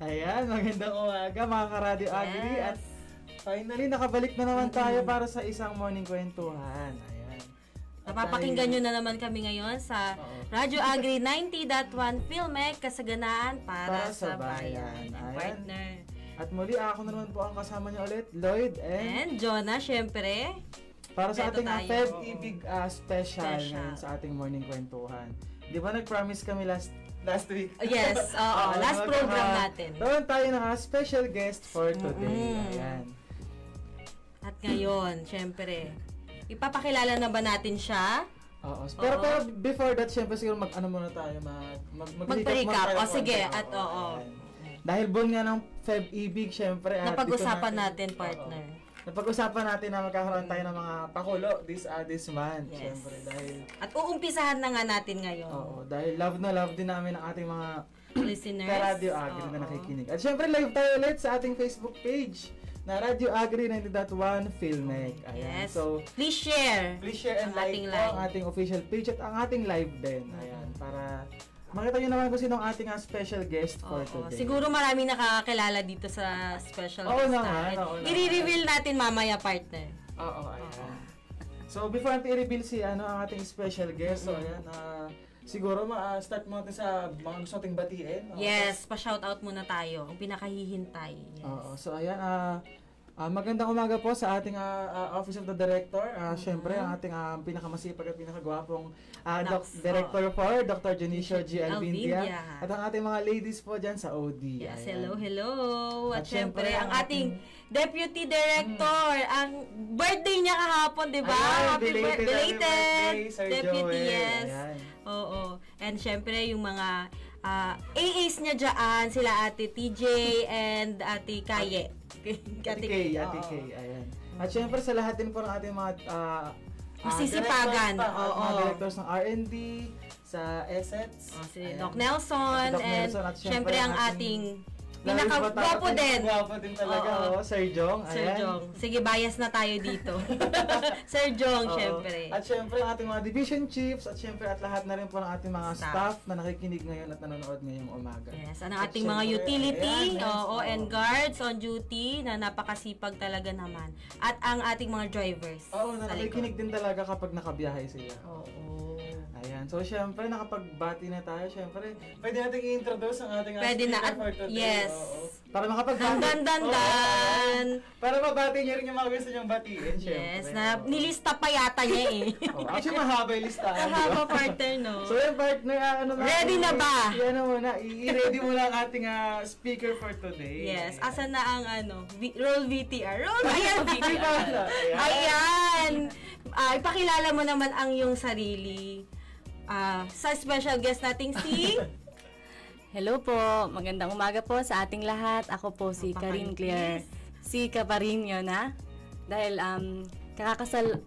Ayan, magandang umaga mga ka-Radio Agri. At finally, nakabalik na naman tayo para sa isang morning kwentuhan. Ayan. Napapakinggan nyo na naman kami ngayon sa Radyo Agri 90.1 Filmek, kasaganaan para sa bayan. Partner. At muli, ako na naman po ang kasama niyo ulit, Lloyd and Jonah, syempre. Para sa ating Feb-Ibig special ngayon sa ating morning kwentuhan. Di ba nag-promise kami last week? Yes, oo. Last program natin. Doon tayo na special guest for today. Ayan. At ngayon, syempre, ipapakilala na ba natin siya? Oo. Pero before that, syempre siguro mag-ano muna tayo, mag-recap. O sige, at oo. Dahil buwan nga ng Feb-Ibig, syempre. Napag-usapan natin, partner. Napag-usapan natin na magkakaroon tayo ng mga pakulo this month. Yes. Syempre, dahil... At uumpisahan na nga natin ngayon. Oo, dahil love na love din namin ang ating mga listeners. Ka-Radio Agri na nakikinig. At syempre, live tayo ulit sa ating Facebook page na Radio Agri 90.1 Filmek. Ayan. Yes. So, please share and like po ang ating official page at ang ating live din. Ayan. Para makita nyo naman kung sino ang ating special guest for today. Siguro maraming nakakakilala dito sa special guest natin. I-reveal natin mamaya, partner. Oo, ayan. So, before natin i-reveal ang ating special guest, so ayan, siguro start mo natin sa mga gusto nating batiin. Yes, pa-shoutout muna tayo. Ang pinakahihintay. Yes. Oo, so ayan, magandang umaga po sa ating Office of the Director. Siyempre, ang ating pinakamasipag at pinakagwapong Director for Dr. Junicio G. Alvindia. At ang ating mga ladies po dyan sa OD. Yes, hello. At siyempre, ang ating Deputy Director. Ang birthday niya kahapon, di ba? Happy belated Sir Deputy, Joel. Yes. Ayan. Oo. And siyempre, yung mga AAs niya dyan, sila Ate TJ and Ate Kaye. Ate Kay, ayan. At syempre sa lahat din po ng ating mga masisipagan, mga directors ng R&D, sa assets. Si Doc Nelson, and syempre ang ating pinaka-gwapo din. Gwapo din talaga, Sir Jong. Sir Jong. Sige, bias na tayo dito. Sir Jong, syempre. At syempre, ang ating mga division chiefs, at syempre, at lahat na rin po ng ating mga staff na nakikinig ngayon at nanonood ngayong umaga. Yes, ang ating mga utility, and guards on duty, na napakasipag talaga naman. At ang ating mga drivers. Oo, na nakikinig din talaga kapag nakabiyahe sila. Oo. Ayan. So, syempre, nakapagbati na tayo. Syempre, pwede natin i-introduce ang ating speaker for today. Yes. Para makapagbati. Dan. Para mabati niya rin yung mga gusto niyang batiin, Yes, syempre. na nilista pa yata niya eh. Actually, mahaba yung listahan. Mahaba, partner, no? So, yung partner, ready na ba? I-ready mo na ang ating speaker for today. Yes. Asan na ang roll VTR? Ayan, VTR. Ayan. Ipakilala mo naman ang iyong sarili. Sa special guest nating si... Hello po, magandang umaga po sa ating lahat. Ako po si Karin Claire, si Caparino na. Dahil kasal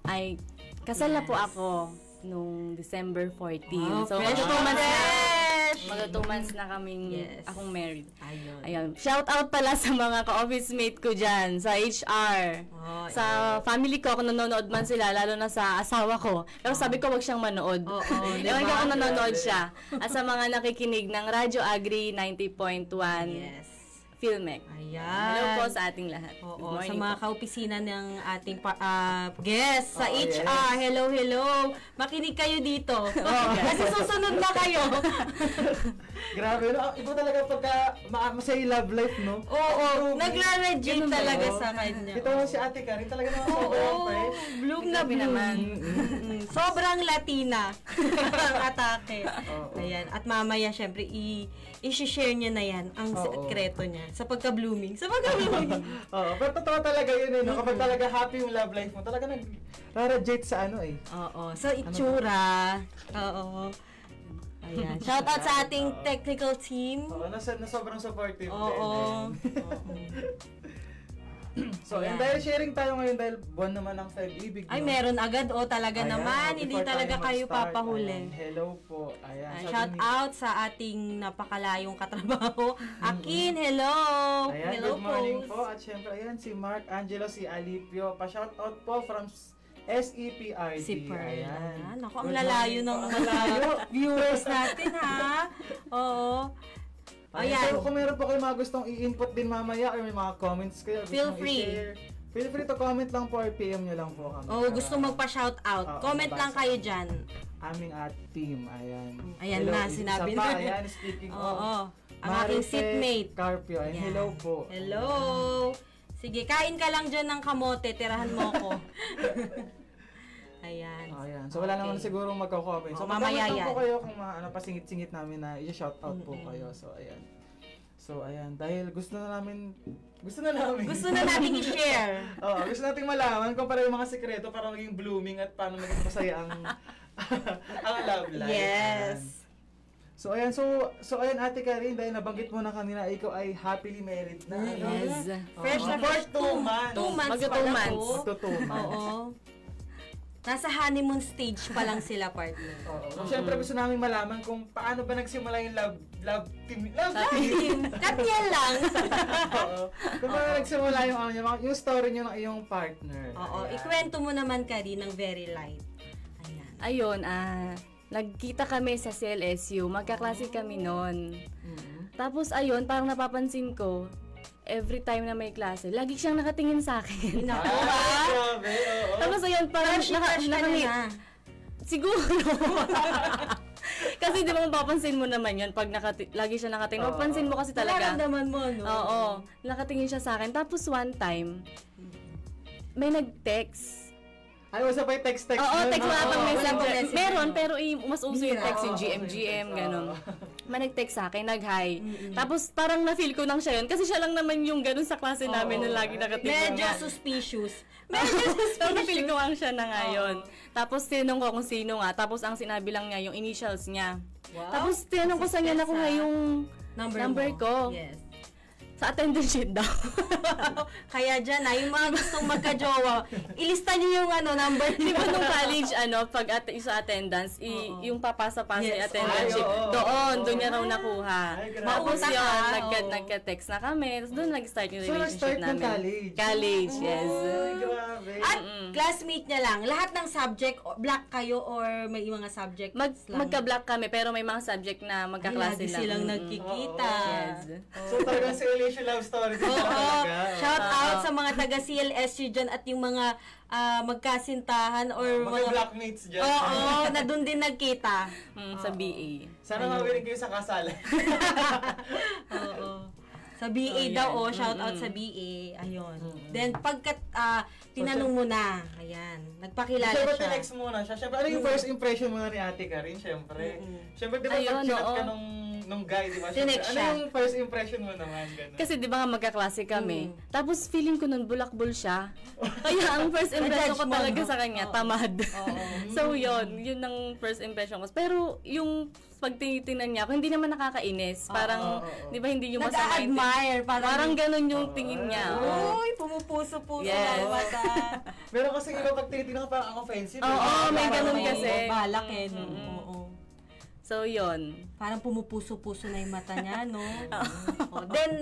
na po ako nung December 14. Wow, so, fresh! Mga 2 months na kaming akong married. Ayun. Shout out pala sa mga ka-office mate ko dyan, sa HR. Sa family ko, ako nanonood man sila, lalo na sa asawa ko. Pero sabi ko, wag siyang manood. Ewan ko kung nanonood siya. At sa mga nakikinig ng Radyo Agri 90.1 Filmek. Ayan. Hello po sa ating lahat. Oo, sa mga kaopisina ng ating guest sa HR. Yes. Hello. Makinig kayo dito. Kasi susunod na kayo. Grabe, iba talaga pagka masaya love life, no? Oo, nagla-regime talaga sa kanya. Ito si Ate Karin, talaga naman sobrang fresh. Bloom na bloom. Sobrang Latina ang atake. Ayan. At mamaya, syempre, i-share niya na yan, ang sekreto niya. Sa pagka-blooming. Oo, pero totoo talaga yun no? Kapag talaga happy yung love life mo, talaga nag-radiate sa Oo, sa itsura. Oo. Ayan. Shout out sa ating technical team. Oo, na sobrang supportive. Oo. So, and dahil sharing tayo ngayon dahil buwan naman ng Feb-Ibig. Ay, meron agad. Talaga naman. Hindi talaga kayo papahuli. Hello po. Ayan. Shout out sa ating napakalayong katrabaho. Akin, hello. Ayan, hello good morning po. At syempre, ayan, si Mark Angelo, si Alipio. Pa-shout out po from SEPRD. Si Perla. Naku, ang lalayo ng viewers natin, ha? Oo. Ayan. So, kung meron po kayo mga gustong i-input din mamaya or may mga comments kayo, feel free. Feel free to comment lang po or PM nyo lang po kami. Gusto magpa-shout out. Comment lang kayo dyan. Aming team, ayan. Ayan hello, na, sinabi na. Ayan, speaking of. Ang aking seatmate. Carpio, and hello po. Hello. Sige, kain ka lang dyan ng kamote, tirahan mo ko. Ayan. So, wala naman siguro magko-comment. So, mamaya yan. po kayo kung pasingit-singit namin na i-shout out po kayo. So, ayan. Dahil gusto na natin i-share. Gusto nating malaman kung para yung mga sekreto para maging blooming at paano maging masaya ang love life. Yes. So ayan, Ate Karin, dahil nabanggit mo na kanina, ikaw ay happily married na. Yes. Fresh na for 2 months. 2 months Magto 2 months. Magto 2 months. Oo. Nasa honeymoon stage pa lang sila, partner. So, syempre gusto namin malaman kung paano ba nagsimula yung love team. Katyan lang. Kung paano nagsimula yung story niyo ng iyong partner. Ikwento mo naman, Karin, ng very light. Ayun, nagkita kami sa CLSU. Magkaklase kami noon. Tapos, ayun, parang napapansin ko, every time na may klase, lagi siyang nakatingin sa akin. Grabe, Tapos ayun, parang nakangit. Siguro. Kasi di ba mapapansin mo naman yun pag lagi siya nakatingin. Mapapansin mo kasi talaga. Nararamdaman mo, no? Oo. Nakatingin siya sa akin. Tapos one time, may nag-text. Ay, usap ay text. Oo, text na pag message. Meron, pero mas uso yung text, yung GM, gano'n. May nag-text sa akin, nag-hi. Tapos parang na-feel ko nang siya yun. Kasi siya lang naman yung gano'n sa klase namin na lagi nakatingin. Medyo suspicious. Pero na-feel ko ang siya na ngayon. Tapos tinanong ko kung sino nga. Tapos ang sinabi lang niya, yung initials niya. Tapos tinanong ko sa niya na kuha yung number ko. Yes. Sa attendance sheet daw. Kaya dyan yung mga gustong magka-jowa, ilista niyo yung number niyo. Di ba nung college, pag sa attendance, yung papasa-pasa yung attendance sheet, doon niya raw nakuha. Tapos yun, nagka-text na kami. Tapos doon nag-start yung relationship namin. College? College, yes. Grabe. At classmate niya lang, lahat ng subject, black kayo or may mga subject lang? Magka-black kami, pero may mga subject na magkaklase lang. Lagi silang nagkikita. Yes. So talagang love story din talaga. Shout out sa mga taga CLSU dyan at yung mga magkasintahan or mga blackmates dyan. Na doon din nagkita. Sa BA. Sana mawirin kayo sa kasalan. Sa BA daw, shout out sa BA. Ayun. Then pagka tinanong mo na, ayan, nagpakilala siya. Siyempre, tinext muna siya. Siyempre, ano yung first impression mo na ni Ate Karin? Siyempre. Siyempre, di ba pag-chat ka nung guy, di ba? Ano yung first impression mo naman? Ganun? Kasi di ba nga magkaklase kami. Tapos feeling ko nun bulakbol siya. Kaya ang first impression ko talaga sa kanya, tamad. So yun ang first impression ko. Pero yung pag tinitingnan niya ako, hindi naman nakakainis. Parang, di ba hindi yung masama yung nag-admire. Parang ganun yung tingin niya. Uy, pumupuso-puso ng mata. Pero kasi iba pag tinitingnan ka parang ang offensive. May ganun kasi. Balak So, yun. Parang pumupuso-puso na yung mata niya, no? Then,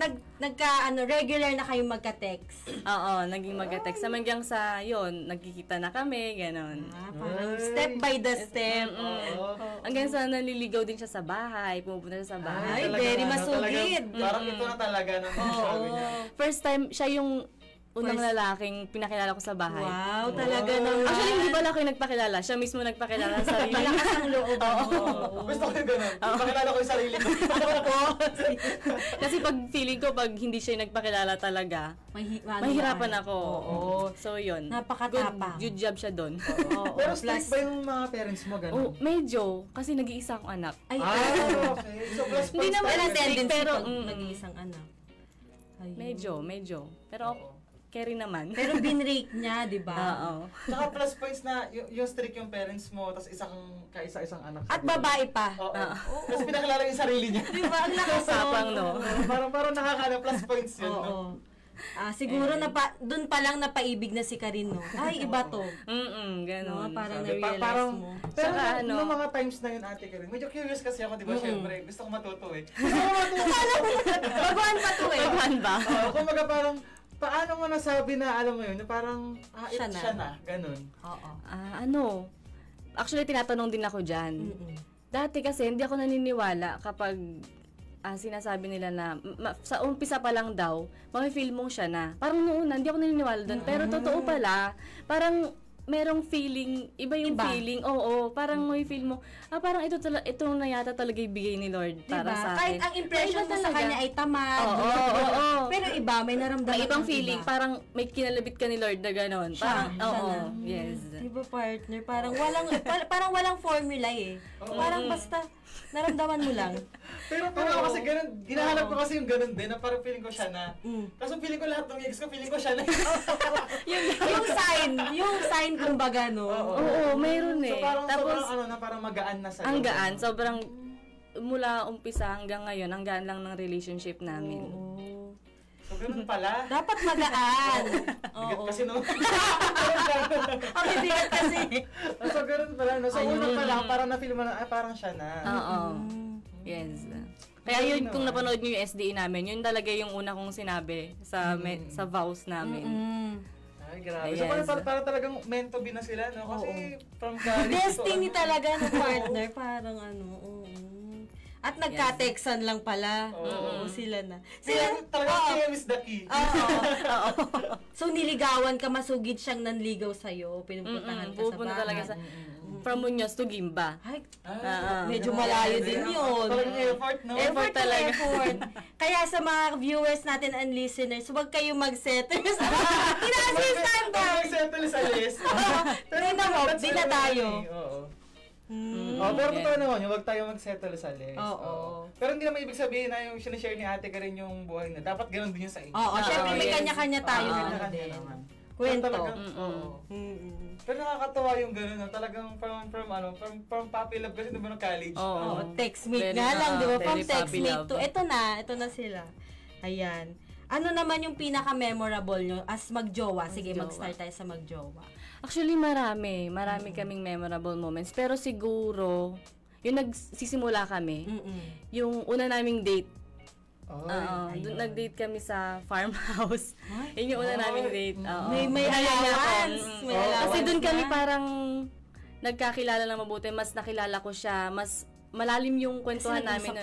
regular na kayong magka-text. Oo, naging magka-text. Hanggang sa, yun, nagkikita na kami, gano'n. Parang step by the step. Hanggang sa naliligaw din siya sa bahay, pumupunta siya sa bahay. Ay, very masugid. Parang ito na talaga nung sabi niya. First time, siya yung unang lalaking pinakilala ko sa bahay. Wow, talaga naman. Actually, hindi pala ako yung nagpakilala. Siya mismo nagpakilala sa sarili. Malakas ang loob. Gusto ko yung gano'n. Pakilala ko yung sarili ko. Kasi pag feeling ko, pag hindi siya yung nagpakilala talaga, mahirapan ako. So, yun. Napakatapang. Good job siya doon. Pero strict ba yung mga parents mo gano'n? Medyo. Kasi nag-iisa akong anak. Okay. So, plus hindi naman strict, pero nag-iisang anak. Medyo. Pero carry naman. Pero binrake niya, di ba? Oo. Tsaka plus points na yung strict yung parents mo, tapos kaisa-isang anak. At babae pa. Oo. Tapos pinakilala yung sarili niya. Di ba? Ang lakas no? Parang nakakala plus points yun, no? Siguro doon pa lang napaibig na si Karin, no? Ay, iba to. Ganun. Parang na-realize mo. Pero noong mga times na yun, Ate Karin, medyo curious kasi ako, di ba? Siyempre, gusto ko matuto eh. Baguhan pa to eh. Baguhan ba? Kumbaga parang, paano mo nasabi na, alam mo yun, na parang, siya na, ganun. Actually, tinatanong din ako dyan. Dati kasi, hindi ako naniniwala kapag sinasabi nila na sa umpisa pa lang daw, maki-feel mong siya na. Parang noon, hindi ako naniniwala doon. Pero totoo pala, parang merong feeling, iba yung feeling. Oo, parang may feel mo, parang ito na yata talaga ibigay ni Lord para sa akin. Kahit ang impression mo sa kanya ay tamad. Oo. Pero iba, may naramdaman. May ibang feeling, parang may kinalabit ka ni Lord na gano'n. Parang, yes. Diba, partner? Parang walang formula eh. Parang basta, naramdaman mo lang. Pero kasi ganun, hinahanap ko kasi yung ganun din, na parang feeling ko siya na. Kaso feeling ko lahat ng ex ko, feeling ko siya na. yung sign kumbaga, no? Oo, mayroon eh. So parang Tapos, sobrang parang magaan na sa'yo. ang gaan, sobrang mula umpisa hanggang ngayon, ang gaan lang ng relationship namin. So ganun pala. Dapat magaan. Bigat kasi no. Ang bigat kasi. So ganun pala, no? So una pa lang, parang na-feel mo na, parang siya na. Oo. Yes. Kaya yun, kung napanood nyo yung SDE namin, yun talaga yung una kong sinabi sa vows namin. Ay, grabe. So parang talagang meant to be na sila, no? Kasi from college. Destiny talaga ng partner. Parang At nagka-textan lang pala. Oo, sila na. Sila talagang KM is the key. Oo. So niligawan ka, masugid siyang nanligaw sa'yo. Pinupuntahan ka sa Pupunta bahay. talaga sa from Muñoz to Gimba. Ay, medyo malayo din yun. Talagang effort, no? Effort talaga. Kaya sa mga viewers natin and listeners, huwag kayong mag-setters. Tinaas yung standard. Mag-settle sa list. Di na tayo. Oo. Pero totoo naman, huwag tayo mag-settle sa list. Oo. Pero hindi naman ibig sabihin na yung sinishare ni ate ka rin yung buhay na. Dapat ganun din yung sa inyo. Oo, syempre may kanya-kanya tayo. Kanya-kanya naman. Kwento. Pero nakakatawa yung gano'n, no? Talagang from puppy love kasi diba no college? Oo, textmate nga lang, di ba? From textmate to, ito na sila. Ayan. Ano naman yung pinaka-memorable nyo as magjowa? Sige, mag-start tayo sa magjowa. Actually, marami kaming memorable moments. Pero siguro, yung nagsisimula kami, yung una naming date, nag-date kami sa farmhouse. Yun yung una naming date. May allowance. Kasi doon kami parang nagkakilala na mabuti. Mas nakilala ko siya. Mas malalim yung kwentuhan namin.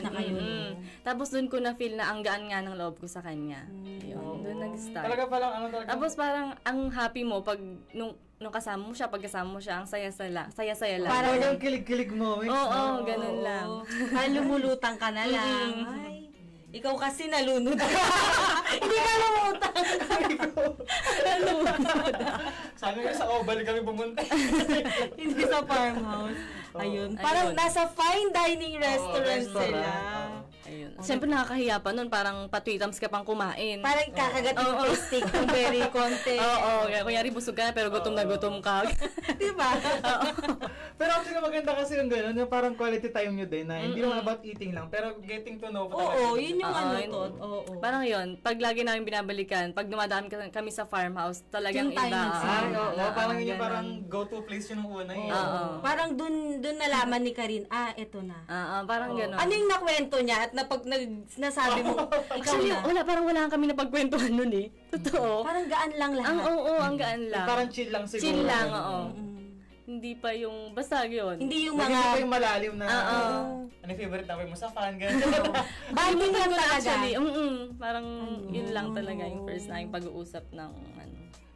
Tapos doon ko na-feel na ang gaan nga ng loob ko sa kanya. Yun, doon nag-start. Talaga palang talaga? Tapos parang ang happy mo pag nung kasama mo siya, pag kasama mo siya, ang saya-saya lang. Parang yung kilig-kilig moments. Oo, ganun lang. Lumulutang ka na lang. Ay. Ikaw kasi nalunod ka. Hindi ka lumutang. Sabi nga sa Oval kami pumunta. Hindi sa farmhouse. Ayun. Parang nasa fine dining restaurant sila. Ayun. Siyempre nakakahiya pa nun, parang patwitams ka pang kumain. Parang kakagat yung steak ng very konti. Oo, kunyari busog ka na pero gutom na gutom ka. Diba? Pero actually maganda kasi yung gano'n, yung parang quality time nyo din na hindi naman about eating lang, pero getting to know ko talaga. Oo, yun yung Parang yun, pag lagi namin binabalikan, pag dumadaan kami sa farmhouse, talagang yung iba. Parang yun yung parang go-to place yun ng una yun. Parang dun nalaman ni Karin, eto na. Parang gano'n. Ano yung nakwento niya at nasabi mo, ikaw na? Parang wala kami napagkwentuhan nun eh. Totoo. Parang gaan lang lahat. Ang gaan lang. Parang chill lang siguro. Chill lang, Hindi pa yung, basta yun. Hindi yung hindi pa yung malalim na, ano yung favorite number mo sa fan, gano'n. Banding lang talaga. Actually, parang yun lang talaga yung first na yung pag-uusap ng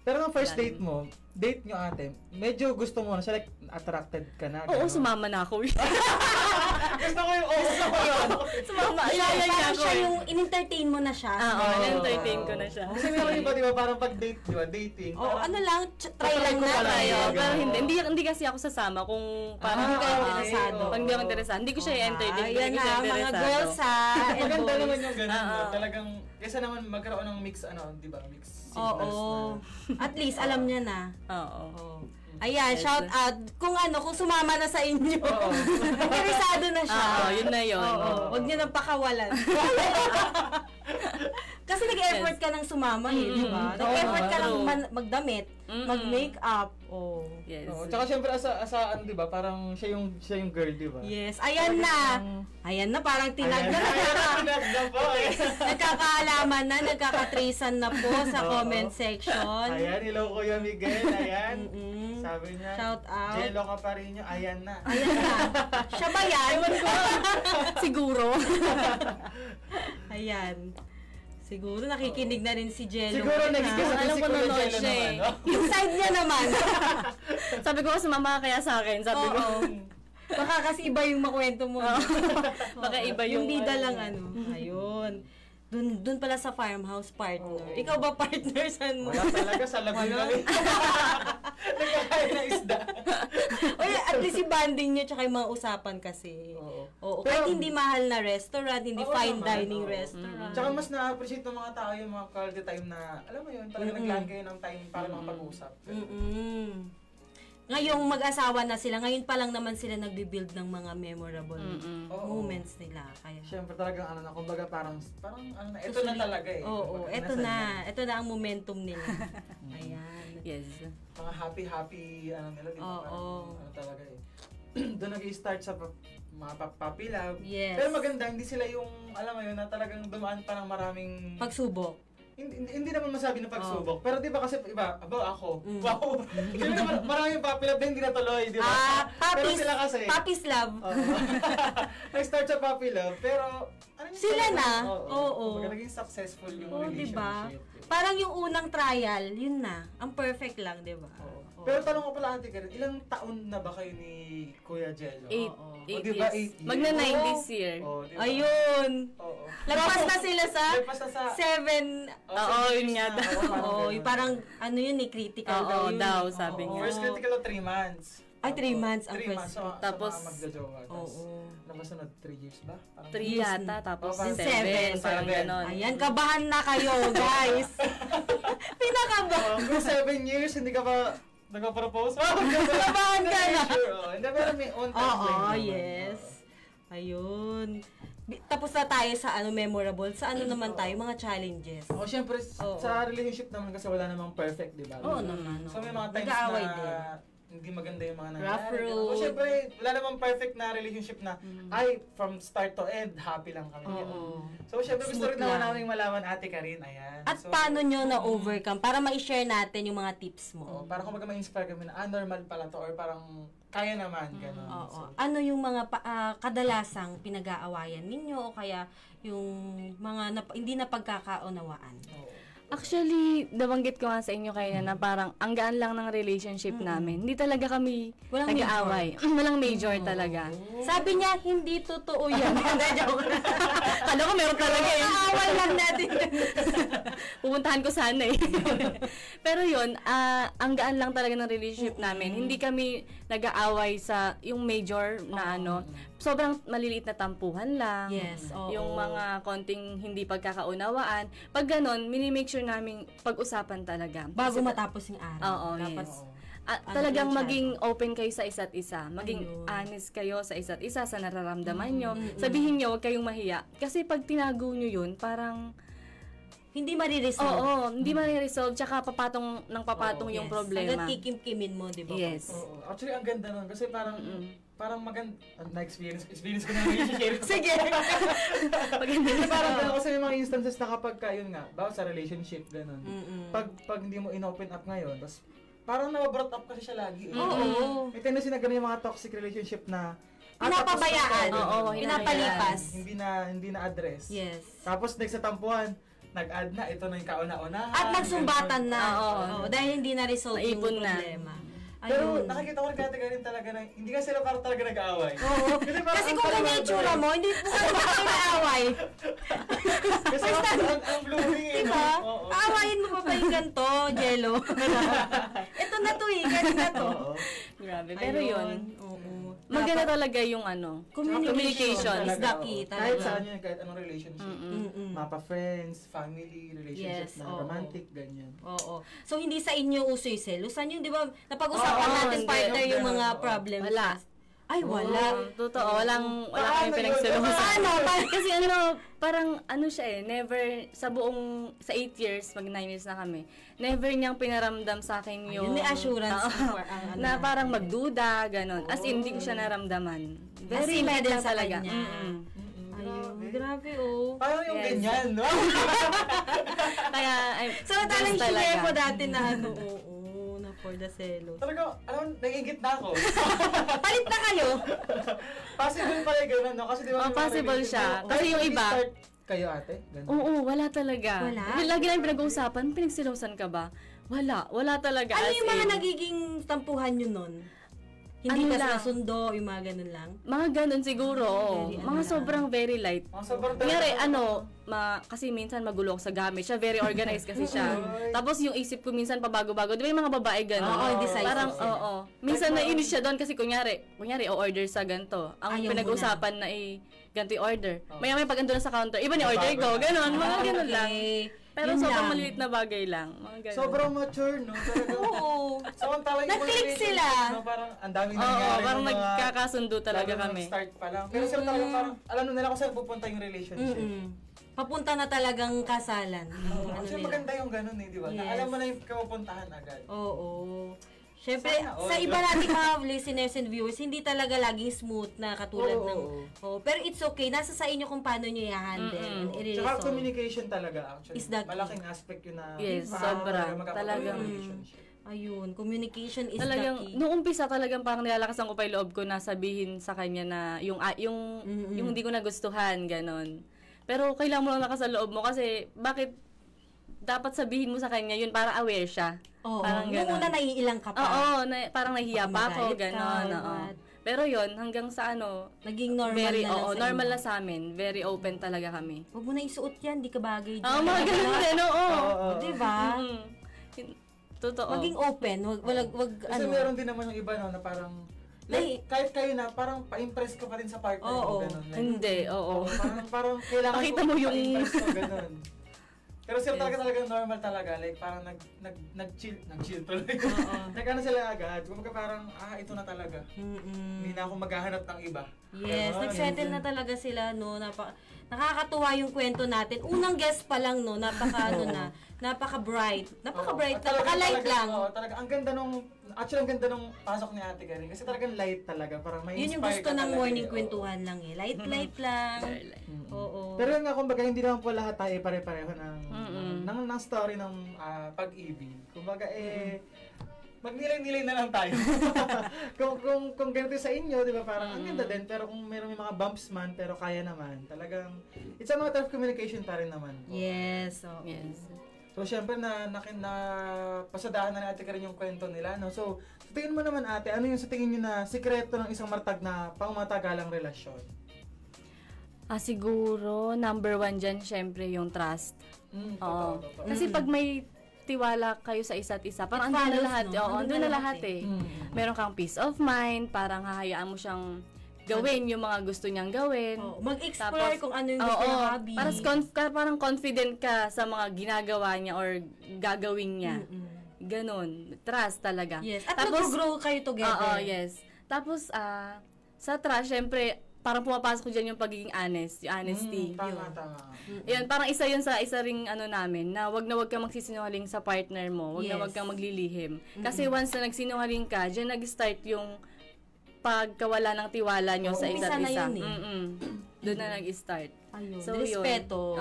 Pero nung first date mo, date nyo ate, medyo gusto mo na siya, like, attracted ka na. Oo, sumama na ako. Gusto ko yun. Sumama. Parang siya yung in-entertain mo na siya. In-entertain ko na siya. Kasi meron iba, diba, parang pag date, diba, dating. Ano lang, try lang na. Pero hindi kasi ako sasama kung parang hindi kayo interesado. Pag hindi ako interesado, hindi ko siya i-entertain. Ayan na, mga girls Maganda naman yung ganun. Talagang, kaysa naman magkaroon ng mix, diba, mix signals na. At least, alam niya na. Oo. Ayan, shout out. Kung sumama na sa inyo. Interesado na siya. Yun na yun. Huwag niyo nang pakawalan. Kasi nag-effort ka ng sumama di ba? Nag-effort ka ng magdamit, mag-makeup. Yes. Tsaka syempre di ba, parang siya yung girl, di ba? Yes. Ayan na, parang tinagda na. Nagkakaalaman na, nagkakatracean na po sa comment section. Ayan, hello Kuya Miguel. Ayan. Sabi niya, shout out. Jello ka pa rin yun. Ayan na. Siya ba yan? Siguro. Ayan. Siguro nakikinig na rin si Jello. Siguro na. Alam ko nanonood siya eh. Yung side niya naman. Sabi ko, sumama kaya sa akin. Sabi ko. Baka kasi iba yung makwento mo. Baka iba yung bida lang ano. Ayun. Dun pala sa farmhouse partner. Ikaw ba partner? Saan mo? Wala talaga sa Laguna kami. Nagkakain na isda. Oy, at least yung bonding niyo tsaka yung mga usapan kasi. Oo. Kahit hindi mahal na restaurant, hindi fine dining restaurant. Tsaka mas na-appreciate ng mga tao yung mga quality time na, alam mo yun, talaga naglaan kayo ng time para makapag-usap. Ngayong mag-asawa na sila, ngayon pa lang naman sila nagbi-build ng mga memorable moments nila. Kaya siyempre talagang kumbaga parang ito na talaga eh. Oo, ito na ang momentum nila. Ayan. Yes. Mga happy nila, di ba? Talaga eh. Doon nag-i-start sa mga puppy love. Yes. Pero maganda, hindi sila yung, alam mo yun, na talagang dumaan pa ng maraming pagsubok. Hindi naman masabi na pagsubok. Pero di ba kasi iba, ako. Wow. Kasi maraming puppy love na hindi natuloy, di ba? Pero sila kasi puppies love. Nag-start sa puppy love, pero sila na. Oo. Naging successful yung relationship. Diba? Parang yung unang trial, yun na. Ang perfect lang, di ba? Pero tanong ko pala, Ate Karen, ilang taon na ba kayo ni Kuya Jello? 8 diba, years. 8 years. Magna-9 this year. Diba? Ayun. Lagpas na sila sa 7. Oo, yun nga daw. Yung parang ano yun eh, critical daw yun. daw, sabi niya. First critical 3 months. Ay, 3 months ang 3 months. first. Tapos, magjajowa. Namasunod 3 years ba? 3 yata, tapos 7. 7. Parang ganon. Ayan, kabahan na kayo, guys. Pinakabahan. Kung 7 years, hindi ka pa nagpa-propose? Kabahan ka na. Hindi, pero may on time. Yes. Ayun. Tapos na tayo sa memorable. Sa naman tayo, mga challenges. Syempre, sa relationship naman kasi wala namang perfect, di ba? Oo naman. So may mga times na hindi maganda yung mga nangyari. Rough road. Syempre, wala namang perfect na relationship na, from start to end, happy lang kami. So syempre, gusto rin naman namin malaman, Ate Karen, ayan. At paano nyo na-overcome? Para ma-share natin yung mga tips mo. Para kung ma-inspire kami na, normal pala to, or parang kaya naman, gano'n. Ano yung mga kadalasang pinag-aawayan ninyo o kaya yung mga hindi na pagkakaunawaan? Actually, nabanggit ko nga sa inyo kaya na parang ang gaan lang ng relationship namin. Hindi talaga kami nag-aaway. Walang major talaga. Sabi niya, hindi totoo yan. Ano ko meron talaga eh. Aaway lang natin. Pupuntahan ko sana eh. Pero yun, ang gaan lang talaga ng relationship namin. Hindi kami nag-aaway sa yung major na sobrang maliliit na tampuhan lang. Yes. Yung mga konting hindi pagkakaunawaan. Pag ganon, minimake sure namin pag-usapan talaga. Bago matapos yung araw. Oo, dapat yes. Talagang maging open kayo sa isa't isa. Maging honest kayo sa isa't isa sa nararamdaman nyo. Sabihin nyo, huwag kayong mahiya. Kasi pag tinago nyo yun, parang hindi mariresolve. Oo, hindi mariresolve. Tsaka papatong yung problema. Hanggang kikim-kimin mo, di ba? Yes. Actually, ang ganda nun. Kasi parang maganda, na-experience ko na i-share. Sige! Kasi parang gano'n, kasi may mga instances na kapag yun nga, bawa sa relationship, gano'n. Pag hindi mo in-open up ngayon, tapos parang nababrought up kasi siya lagi. Oo. May tendency na gano'n yung mga toxic relationship na pinapabayaan. Pinapalipas. Hindi na address. Yes. Tapos next sa tampuhan, nag-add na, ito na yung kauna-unahan. At nagsumbatan na. Dahil hindi na resolve yung problema. Pero nakikita ko rin talaga na hindi ka sila para talaga nag-aaway. Oo. Kasi kung ganyan yung tsura mo, hindi saan ba kayo nag-aaway? Kasi ang blooming eh. Diba? Aawayin mo pa ba yung ganito, Jello? Ito na to eh, ganito na to. Grabe. Pero yun, maganda talaga yung communication is the key talaga. Kahit saan yun, kahit anong relationship. Mapa-friends, family, relationship na romantic, ganyan. Oo. So, hindi sa inyo uso yung selusan yung, di ba, napag-usapan natin partner yung mga problems. Wala. Ay, wala. Totoo, wala kami pinagselusan. Kasi parang siya eh, never, sa 8 years, mag 9 years na kami, never niyang pinaramdam sa akin yung may assurance. na parang magduda, ganon. As in, hindi ko siya naramdaman. Very light lang talaga. Ayun, grabe Parang yung ganyan, no? Kaya, so, talang share mo dati na for the selos. Talaga, nagigit na ako. Palit na kayo? Possible pala yung gano'n, no? Kasi di ba, possible siya. Kasi yung iba, kayo, ate? Ganun. Oo, wala talaga. Wala? Lagi lang pinag-uusapan, pinagsilosan ka ba? Wala talaga. Ano as yung mga in. nagiging tampuhan nyo nun? Hindi Ano ka lang? nasundo, yung mga ganun lang? Mga ganun siguro, oo. Very Mga sobrang very light. Sobrang Kunyari, kasi minsan magulo ako sa gamit siya, very organized kasi siya. Tapos yung isip ko minsan pabago-bago. Di ba yung mga babae ganun? Oo, decisive Parang, sila. oo. Minsan nainis siya doon kasi kunyari, o-order sa ganito. Ang Ayaw pinag-usapan na ganito yung order. Maya-maya pag andun na sa counter, iba ni order ko, ganun. Mga ganun lang. Pero Yun sobrang lang. maliit na bagay lang. Mga ganun. Sobrang mature, no? Talagang, Oo. samantalang yung Nag-click relationship, sila. No? Parang ang daming Oo, nangyari. parang ng mga- nagkakasundo talaga lalo kami. Start pa lang. Pero sila talagang parang, alam na nila kung saan pupunta yung relationship. Papunta na talagang kasalan. Actually, maganda yung ganun eh, di ba? Na Yes. alam mo na yung kapupuntahan agad. Oo. Siyempre, Sana all. sa iba nating mga listeners and viewers, hindi talaga laging smooth na katulad Oo, ng... oo. Oh, pero it's okay. Nasa sa inyo kung paano nyo i-handle and Tsaka i-resolve. communication talaga actually. Is the key. Malaking aspect yun na Yes, paano sobra. talaga magkakaroon Talagang- ng relationship. Ayun, communication is Talagang, the key. nung umpisa talagang parang nilalakasan ko pa yung loob ko na sabihin sa kanya na yung hindi ko nagustuhan, ganon. Pero kailangan mo lang lakas sa loob mo kasi bakit dapat sabihin mo sa kanya yun para aware siya. Oo. Parang Nung ganon. una naiilang ka pa. Oo, parang nahihiya pa ako, Magalit ka, ganon. Oo. what? Pero yun, hanggang sa Naging normal very, na lang sa normal inyo. na sa amin. Very open talaga kami. Huwag mo na isuot yan, di ka bagay dyan. Oo, mga ganun din, oo. O, diba? Totoo. Maging open, wag Kasi meron din naman yung iba no, na parang kahit kayo na parang pa-impress ka pa rin sa partner mo, Oo. ganun. Like, Hindi, oo. parang kailangan Pakita mo yung- pa-impress ko, ganun. Pero sila talagang normal talaga, like parang nag-chill tuloy. Nag-ano sila agad, kumbaga parang, ito na talaga. Hindi na ako maghahanap ng iba. Yes, Ganon. nag-settle na talaga sila, no. Nakakatuwa yung kwento natin. Unang guest pa lang, no. Napaka-bright. Napaka-bright, napaka-light lang. Oo, talaga. Ang ganda ang ganda nung pasok ni Ate Karen. Kasi talagang light talaga. Parang may Yun yung inspire gusto ka ng talaga, morning eh. kwentuhan lang eh. Light lang. Oo. Pero yun nga, kumbaga, hindi naman po lahat tayo pare-pareho ng story ng pag-ibig. Kumbaga, magnilay-nilay na lang tayo. kung ganito sa inyo, di ba, parang ang ganda din. Pero kung may mga bumps man, pero kaya naman, talagang, it's a matter of communication pa rin naman. Yes. Oh. Yes. So, syempre, pasadahan na ni Ate Karen yung kwento nila, no? So, sa tingin mo naman, ate, ano yung sa tingin nyo na sikreto ng isang matag na pangmatagalang relasyon? Siguro, number 1 dyan, syempre, yung trust. Oo. Totoo. Kasi pag may tiwala kayo sa isa't isa, parang andun na follows, lahat. no? Oo, andun na lahat eh. Meron kang peace of mind, parang hahayaan mo siyang gawin yung mga gusto niyang gawin. Mag-explore kung ano yung gusto Oo, ng hobby. parang confident ka sa mga ginagawa niya or gagawin niya. Ganon. Trust talaga. Yes. At mag-grow kayo together. Oo, yes. Tapos, sa trust, syempre, parang pumapasok dyan yung pagiging honest, yung honesty. Tama. Yun, parang isa yun sa isa ring namin, na wag kang magsisinungaling sa partner mo, wag kang maglilihim. Kasi once na nagsinungaling ka, dyan nag-start yung pagkawala ng tiwala nyo sa isa't Umpisa na isa. yun eh. Doon na nag-start. Ayun. So, Respeto.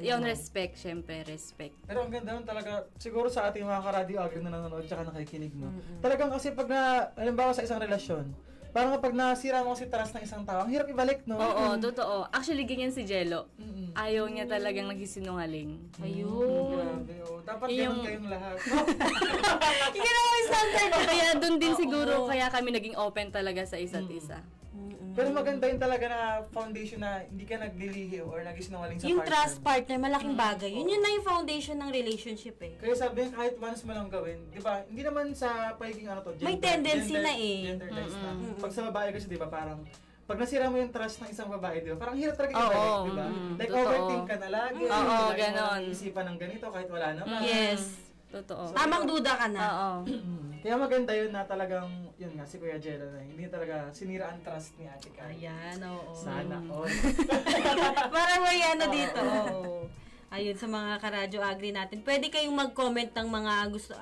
Yung respect, syempre, respect. Pero ang ganda nun talaga, siguro sa ating mga ka-radio agri na nanonood tsaka nakikinig, no? Talagang kasi pag halimbawa sa isang relasyon, parang kapag nasira mo si trust ng isang tao, ang hirap ibalik, no? Oo, totoo. Actually, ganyan si Jello. Ayaw niya talagang nagsisinungaling. Ayun. Grabe, oh. Dapat Yung- ganun kayong lahat. Yun ang standard. Kaya doon din siguro, kaya kami naging open talaga sa isa't isa. Pero maganda yun talaga na foundation na hindi ka naglilihi or nagisinungaling sa Yung partner. trust partner, malaking bagay. Yun na yung foundation ng relationship eh. Kaya sabi niya, kahit once mo lang gawin, di ba, hindi naman sa pagiging May tendency na eh. Genderless na. Pag sa babae kasi, di ba, parang, pag nasira mo yung trust ng isang babae, di ba, parang hirap talaga Oo, ibalik, di ba? Like, totoo. overthink ka na lagi. Oo, lagi mo ganon. isipan ng ganito kahit wala naman. Yes. Totoo. Tamang duda ka na. Oo. Kaya maganda yun na talagang, yun nga, si Kuya Jello na hindi talaga sinira ang trust ni Ate Karen. Ayan, oo. Sana all. Para may ano dito. Oo. Ayun, sa mga karadyo agri natin. Pwede kayong mag-comment ng mga gusto,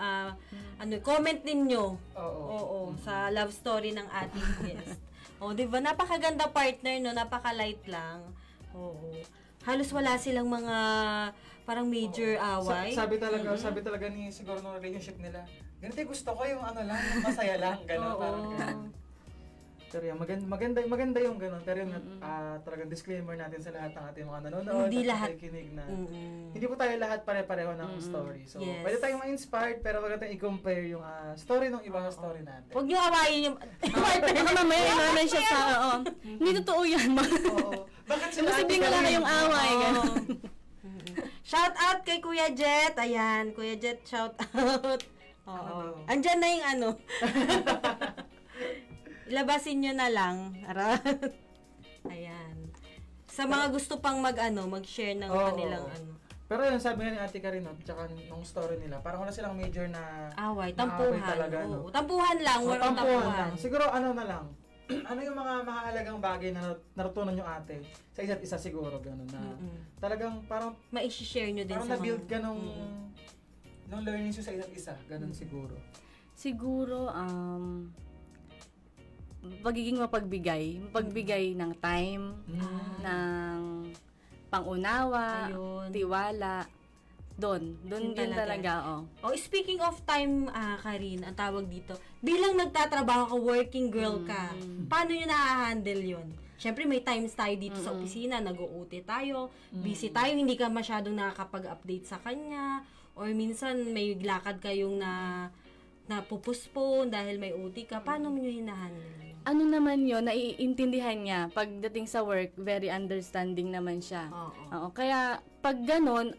comment ninyo. Oo. Sa love story ng ating guest. O, di ba? Napakaganda partner, no? Napaka-light lang. Oo. Halos wala silang mga parang major away. Sabi talaga ni siguro ng relationship nila, ganito yung gusto ko yung ano lang, yung masaya lang, gano'n, parang gano'n. Pero yan, maganda yung ganun. Pero yung talagang disclaimer natin sa lahat ng ating mga nanonood hindi at lahat nakikinig na hindi po tayo lahat pare-pareho ng story. So, pwede tayong ma-inspired pero wag natin i-compare yung story ng ibang story natin. Huwag niyo awayin yung baka mamaya siya sa hindi totoo yan. Oo. Bakit sila Posibleng wala kayong away. Shout out kay Kuya Jet. Ayan, Kuya Jet, shout out. Oo. Andyan na yung ano. Labasin nyo na lang. Ayan. Sa mga gusto pang mag-share ng kanilang ano. Pero yun, sabi nga ni Ate Karin, tsaka nung story nila, parang wala silang major na away, tampuhan. Talaga, no? Tampuhan lang, walang tampuhan. Siguro ano na lang, ano yung mga mahalagang bagay na natutunan yung ate sa isa't isa siguro, gano'n na talagang parang ma-share nyo din parang sa na-build ka nung learnings sa isa't isa, gano'n siguro. Siguro, pagiging mapagbigay ng time, ng pangunawa, tiwala, doon din talaga. Speaking of time, Karin, ang tawag dito, bilang nagtatrabaho ka, working girl ka, paano nyo na-handle yun? Siyempre, may times tayo dito sa opisina, nag-OT tayo, busy tayo, hindi ka masyadong nakakapag-update sa kanya, or minsan may lakad kayong napupuspone dahil may OT ka, paano mo nyo hinahandle? Ano naman yun, naiintindihan niya. Pagdating sa work, very understanding naman siya. Oo. Kaya, pag ganun,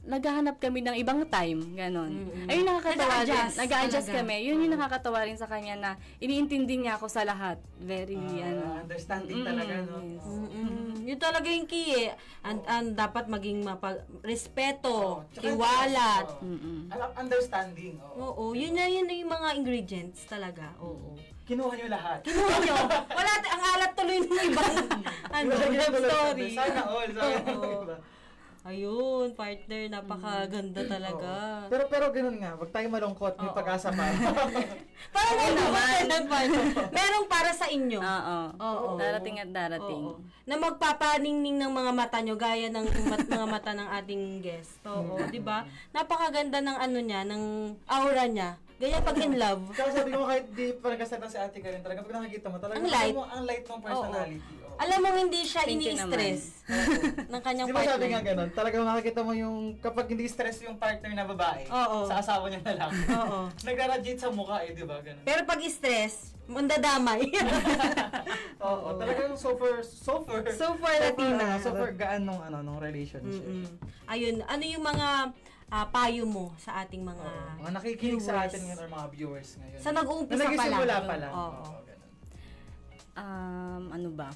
naghahanap kami ng ibang time, ganon. Ayun nakakatawa din. Nag-a-adjust kami. Yun yung nakakatawa rin sa kanya na iniintindi niya ako sa lahat. Very, understanding talaga, no? Yes. Yun talaga yung key eh. Dapat maging respeto, tiwala. Understanding. Oo, yun yung mga ingredients talaga. Oo. Kinuha nyo lahat. Wala, ang alat tuloy ng ibang story. Sana all. Ayun, partner, napakaganda talaga. Pero ganoon nga, wag tayo malungkot, may pag-asa pa. Parang naman, merong para sa inyo. Oo. Darating at darating. Oo. Na magpapaningning ng mga mata nyo, gaya ng mga mata ng ating guest. Oo, di ba? Napakaganda ng niya, ng aura niya. Ganyan pag in love. Kaya sabi ko kahit di pa nagkasatan si Ate Karin, talaga pag nakikita mo, talaga ang light ng personality. Alam mo, hindi siya ini-stress ng kanyang partner. Di ba sabi nga ganun? Talagang makikita mo yung, kapag hindi stress yung partner na babae, sa asawa niya na lang. Nag-radiate sa mukha di ba? Ganun. Pero pag stress, mandadamay. Talagang super Latina. Super gaan nung relationship. Ayun, ano yung mga payo mo sa ating mga nakikinig sa atin ngayon or mga viewers ngayon? Sa nag-uumpisa pa lang. Ano ba?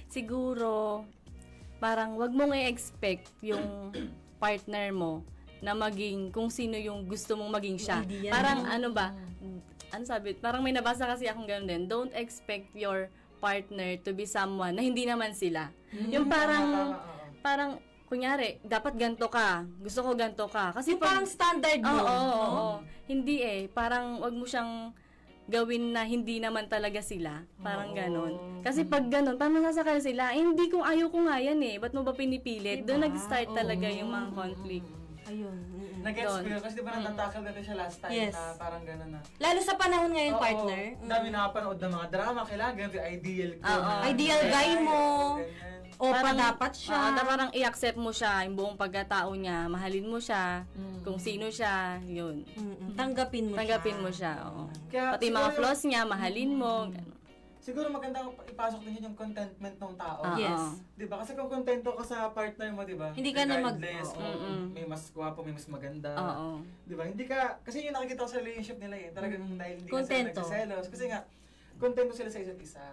Siguro, parang wag mong i-expect yung partner mo na maging kung sino yung gusto mong maging siya. Parang parang may nabasa kasi akong gano'n din. Don't expect your partner to be someone na hindi naman sila. Yung parang kunyari, dapat ganto ka. Gusto ko ganto ka. Kasi parang standard mo. Oo. Hindi parang wag mo siyang gawin na hindi naman talaga sila. Parang ganon. Kasi pag ganon, parang nasasakal sila, hindi kung ayaw ko nga yan ba't mo ba pinipilit? Doon nag-start talaga yung mga conflict. Ayun. Nag-experience kasi di ba natatakal natin siya last time na parang gano'n na. Lalo sa panahon ngayon, partner. Dami nakapanood ng mga drama, kailangan ideal ko. Ideal guy mo. O pa dapat siya. Parang i-accept mo siya, yung buong pagkatao niya, mahalin mo siya, kung sino siya, yun. Tanggapin mo siya. Pati mga flaws niya, mahalin mo. Siguro maganda ipasok din yung contentment ng tao. Yes. Diba? Kasi kung kontento ka sa partner mo, diba? Hindi ka na may mas gwapo, may mas maganda. Diba? Hindi ka, kasi yung nakikita ko sa relationship nila talagang dahil hindi ka sila nagsiselos. Kasi nga, kontento sila sa isa't isa.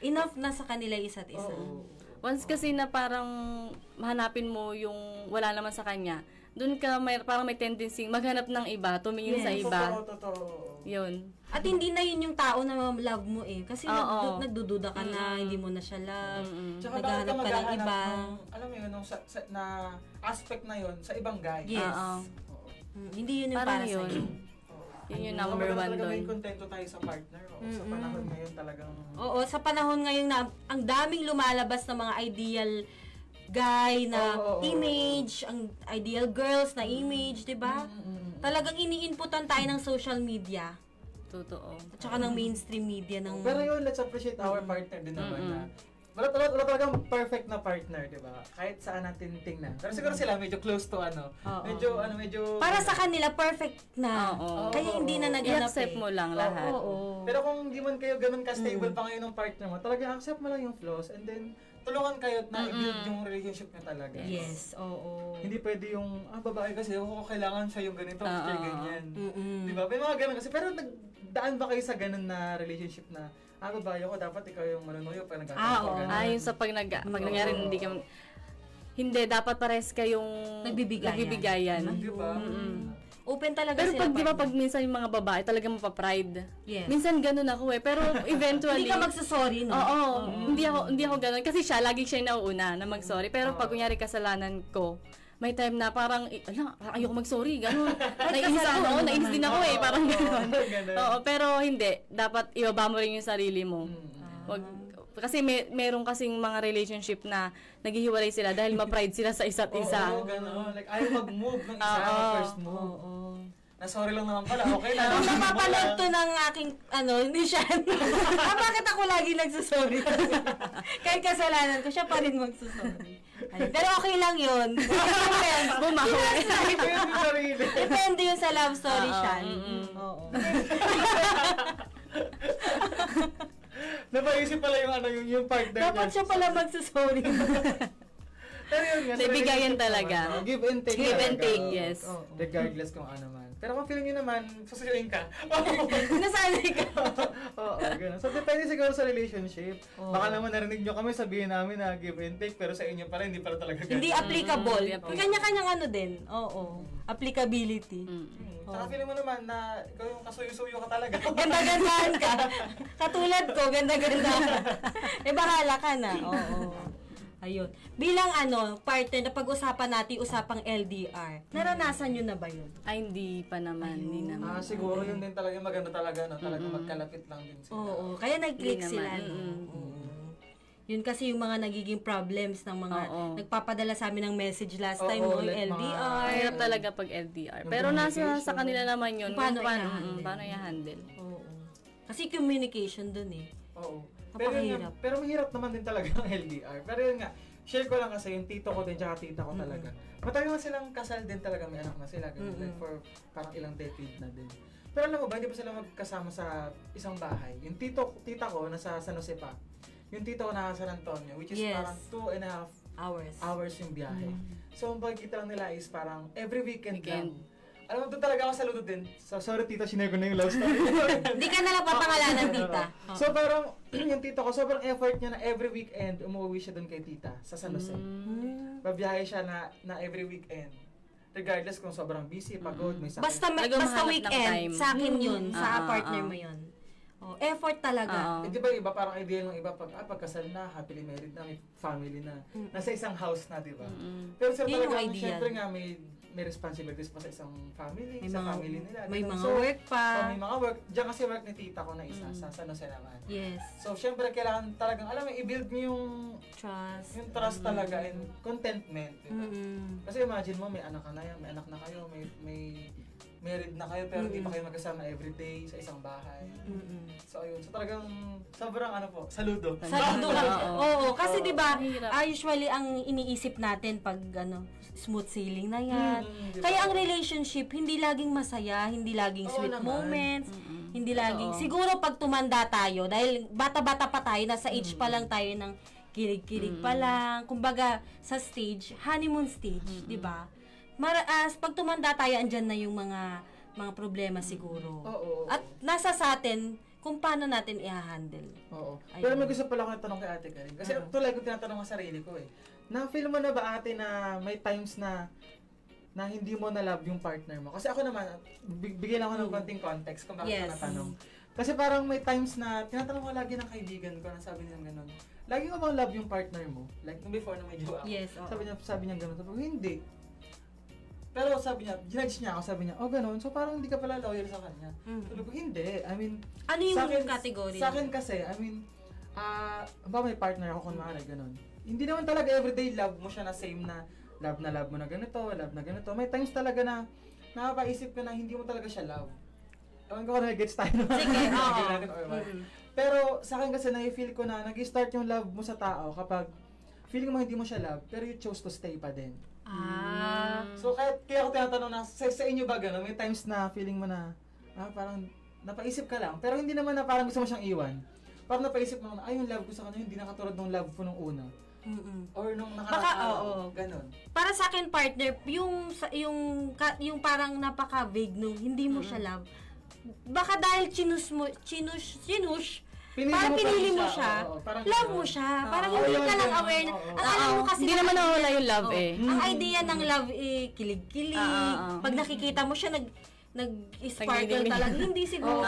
Enough na sa kanila isa't isa. Once kasi na parang mahanapin mo yung wala naman sa kanya, doon ka parang may tendency maghanap ng iba, tumingin sa iba. Totoo. Yun. At hindi na yun yung tao na love mo kasi nagdududa ka na, hindi mo na siya love. Tsaka naghahanap ka ng iba. Alam mo yun, na aspect na yun sa ibang guy. Yes. Hindi yun yung para sa iyo. Yun yung number one doon. Talaga may kontento tayo sa partner. Sa panahon ngayon talagang... Sa panahon ngayon na ang daming lumalabas na mga ideal guy na image, ang ideal girls na image, di ba? Talagang iniinputan tayo ng social media. Totoo. At saka ng mainstream media ng... Pero yun, let's appreciate our partner din naman na wala talagang perfect na partner, di ba? Kahit saan natin tingnan. Pero siguro sila medyo close to medyo... Para sa kanila, perfect na. Kaya hindi na naganap I-accept mo lang lahat. Pero kung hindi man kayo ganun ka-stable pa ngayon ng partner mo, talagang accept mo lang yung flaws and then tulungan kayo na i-build yung relationship niya talaga. Yes, oo. Hindi pwede yung, babae kasi, kailangan siya yung ganito, siya ganyan. Di ba? May mga ganun kasi. Pero nagdaan ba kayo sa ganun na relationship na, babae ako, dapat ikaw yung manunuyo pag nagkakaroon. Yung sa pag nangyari, hindi, dapat pares kayong nagbibigayan. Di ba? Open talaga pero sila. Pero di ba pag minsan yung mga babae talaga mapapride? Yes. Minsan ganun ako pero eventually... Hindi ka magsasorry, no? Oo. Hindi ako ganun. Kasi lagi siya yung nauuna na mag-sorry. Pero pag kunyari kasalanan ko, may time na parang ayoko mag-sorry, gano'n. Nainis din ako parang gano'n. Oo, pero hindi. Dapat ibaba mo rin yung sarili mo. Kasi meron kasing mga relationship na naghihiwalay sila dahil ma-pride sila sa isa't isa. Oo, gano'n. Like, ayaw mag-move ng isa, first move. Sorry lang naman pala, okay lang. Kung napapanood to ng aking, hindi siya, bakit ako lagi nagsasorry? Kahit kasalanan ko, siya pa rin magsasorry. Pero okay lang yun. Depende yun sa love story siya. Oo. Napaisip pala yung partner. Dapat siya pala magsasorry. Pero yun nga. Bigayan talaga. Give and take. Give and take, yes. Regardless kung ano man. Pero kung feeling nyo naman, susuyuin ka. Nasanay ka. Oo, gano'n. So, depende siguro sa relationship. Baka naman narinig nyo kami, sabihin namin na give and take, pero sa inyo pala, hindi pala talaga gano'n. Hindi applicable. Kanya-kanyang ano din. Oo. Applicability. Saka feeling mo naman na ikaw yung kasuyo-suyo ka talaga. Ganda-gandahan ka. Katulad ko, ganda-gandahan. Bahala ka na. Oo. Ayun. Bilang partner na pag-usapan natin, usapang LDR, naranasan nyo na ba yun? Ay, hindi pa naman. Hindi naman. Siguro yun din talaga maganda talaga, no? Talaga magkalapit lang din sila. Oo. Kaya nag-click sila. Yun kasi yung mga nagiging problems ng mga nagpapadala sa amin ng message last time, yung LDR. Mahirap talaga pag LDR. Pero nasa sa kanila naman yun. Paano i-handle? Oo. Kasi communication dun Oo. Pero mahirap naman din talaga ang LDR. Pero yun nga, share ko lang kasi yung tito ko din tsaka tita ko talaga. Matagal na silang kasal din talaga, may anak na sila. Like for parang ilang decade na din. Pero alam mo ba, hindi pa sila magkasama sa isang bahay. Yung tita ko nasa San Jose pa. Yung tito ko nasa San Antonio, which is parang 2.5 hours yung biyahe. So, ang pagkita lang nila is parang every weekend lang. Alam mo, doon talaga ako saludo din. So, sorry tita, sinare ko na yung love story. Hindi ka na lang papangalanan, tita. So, parang yung tito ko, sobrang effort niya na every weekend umuwi siya doon kay tita sa San Jose. Babiyahe siya na every weekend. Regardless kung sobrang busy, pagod, may sakit. Basta weekend, sa akin yun, sa partner mo yun. Effort talaga. Di ba iba, parang idea ng iba, pagkasal na, happily married na, may family na, nasa isang house na, di ba? Pero sir, talaga, syempre nga, may responsibilities pa sa isang family, family nila. May mga work pa. May mga work. Diyan kasi work ni tita ko na isa, sa San Jose naman. Yes. So, syempre, kailangan talagang, alam mo, i-build niyo yung trust. Yung trust talaga and contentment. Diba? Kasi imagine mo, may anak ka na yan, may anak na kayo, may married na kayo, pero hindi pa kayo magkasama everyday sa isang bahay. So, ayun. So, talagang sobrang saludo. Saludo ka. Oo, kasi diba, usually ang iniisip natin pag smooth sailing na yan. Diba? Kaya ang relationship, hindi laging masaya, hindi laging sweet moments, hindi laging, siguro pag tumanda tayo, dahil bata-bata pa tayo, nasa age pa lang tayo ng kilig-kilig pa lang, kumbaga sa stage, honeymoon stage, diba? Pag tumanda tayo, andyan na yung mga problema siguro. At nasa sa atin kung paano natin i-handle. Pero may gusto pala akong tanong kay Ate Karin. Kasi tulad ko tinatanong ang sarili ko Na-feel mo na ba ate na may times na hindi mo na love yung partner mo? Kasi ako naman, bigyan ako ng konting context kung bakit ko natanong. Kasi parang may times na tinatanong ko lagi ng kaibigan ko na sabi niya gano'n. Lagi mo bang love yung partner mo? Like nung before na may jowa. Yes, Sabi niya gano'n. Sabi ko, hindi. Pero sabi niya, ginudge niya ako, sabi niya, gano'n. So parang hindi ka pala loyal sa kanya. Sabi ko, hindi. I mean, ano yung category? Sa akin kasi, I mean, may partner ako kung maaari, gano'n. Hindi naman talaga everyday love mo siya na same na love mo na ganito, love na ganito. May times talaga na napapaisip ka na hindi mo talaga siya love. ewan ko kung nag-gets tayo naman. Sige, oo. Pero sa akin kasi na-feel ko na nag-start yung love mo sa tao kapag feeling mo hindi mo siya love, pero you chose to stay pa din. So kaya ako tinatanong na, sa inyo ba gano'n? May times na feeling mo na, parang napaisip ka lang, pero hindi naman na parang gusto mo siyang iwan. Parang napaisip mo na, yung love ko sa kanya, hindi nakatulad ng love ko nung una. Or nung nakaraang, gano'n. Para sa akin, partner, yung parang napaka-vague nung hindi mo siya love. Baka dahil chinush, parang pinili mo siya, love mo siya. Parang hindi ka lang aware na, ang alam mo kasi, hindi naman nawala yung love Ang idea ng love kilig-kilig. Pag nakikita mo siya, nag-sparkle talaga. Hindi siguro.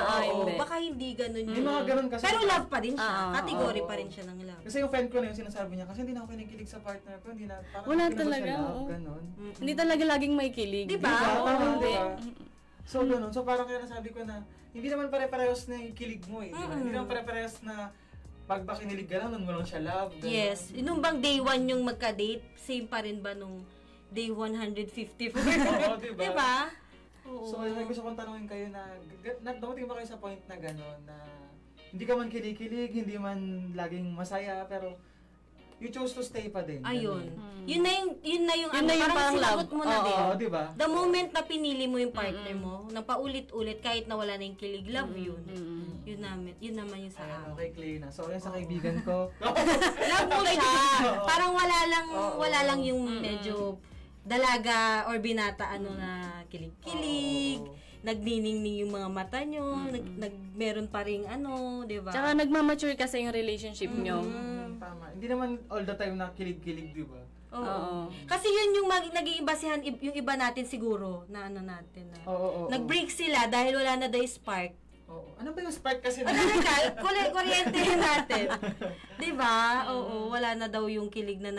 Baka hindi ganun yun. Mga ganun kasi. Pero love pa din siya. Category pa rin siya ng love. Kasi yung friend ko na yung sinasabi niya, kasi hindi na ako kinikilig sa partner ko. Hindi na, parang wala hindi talaga. siya love, ganun. Hindi talaga laging may kilig. Diba? So, ganun. So, parang kaya nasabi ko na, hindi naman pare-parehas na yung kilig mo eh. Hindi naman pare-parehas na pag ba kinilig ka lang, nun mo lang siya love. Ganun. Yes. Nung bang day 1 yung magka-date, same pa rin ba nung day 154? Oo, diba? Diba? So, gusto kong tanongin kayo na, dumating ba kayo sa point na gano'n, na hindi ka man kilig-kilig, hindi man laging masaya, pero you chose to stay pa din. Ayun. Yun na yung parang sinagot mo na din. Oo, diba? The moment na pinili mo yung partner mo, nang paulit-ulit, kahit na wala na yung kilig, love yun. Yun naman yung sa akin. Okay, Clay na. So, yan sa kaibigan ko. Love mo siya. Parang wala lang yung medyo dalaga or binata na kilig-kilig. Nagniningning yung mga mata nyo, meron pa ring di ba? Tsaka nagmamature kasi yung relationship nyo. Tama. Hindi naman all the time na kilig-kilig, di ba? Oo. Kasi yun yung naging basihan, yung iba natin siguro, na natin. Nag-break sila dahil wala na daw spark. Ano ba yung spark kasi? Kuryente natin. Di ba? Oo, wala na daw yung kilig na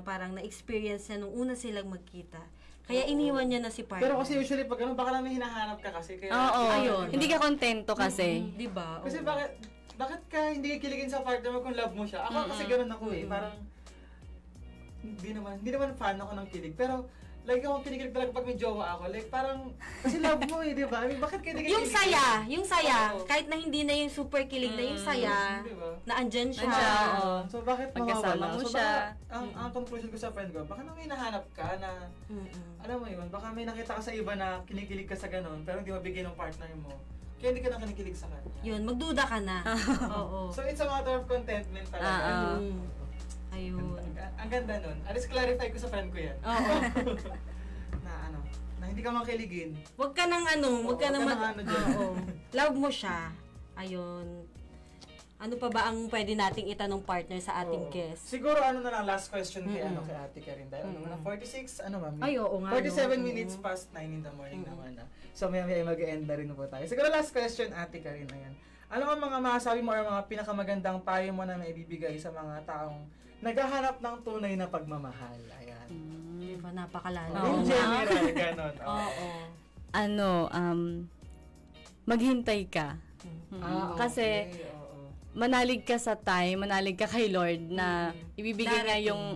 parang na-experience na nung una silang magkita. Kaya iniwan niya na si partner. Pero kasi usually pag baka namin hinahanap ka kasi. Kaya, ayun. Hindi ka kontento kasi. Di ba? Kasi bakit ka hindi kikiligin sa partner mo kung love mo siya? Ako kasi ganun ako eh. Parang, hindi naman fan ako ng kilig. Pero, like ako kinikilig talaga pag may jowa ako. Like parang, kasi love mo eh, di ba? I mean, bakit kayo yung saya, kahit na hindi na yung super kilig na yung saya, na andyan siya. So bakit pagkasama mo siya? Ang conclusion ko sa friend ko, baka na may nahanap ka na, alam mo yun, baka may nakita ka sa iba na kinikilig ka sa ganun, pero hindi mabigay ng partner mo. Kaya hindi ka na kinikilig sa kanya. Yun, magduda ka na. Oo. So it's a matter of contentment talaga. Ayun. Ang ganda nun. At least clarify ko sa friend ko yan. Oo. na hindi ka makiligin. Huwag ka nang love mo siya. Ayun. Ano pa ba ang pwede nating itanong partner sa ating guest? Siguro na lang last question kay Ate Karen. Dahil 46, ma'am? Ay, oo nga. 47 minutes past 9 in the morning naman. So may mag-end na rin po tayo. Siguro last question, Ate Karen, ayan. Ano ang mga masasabi mo or mga pinakamagandang payo mo na maibibigay sa mga taong naghahanap ng tunay na pagmamahal? Ayan. Diba, napakalala. In general, ganon. Maghintay ka. Kasi, manalig ka sa time, manalig ka kay Lord na ibibigay niya yung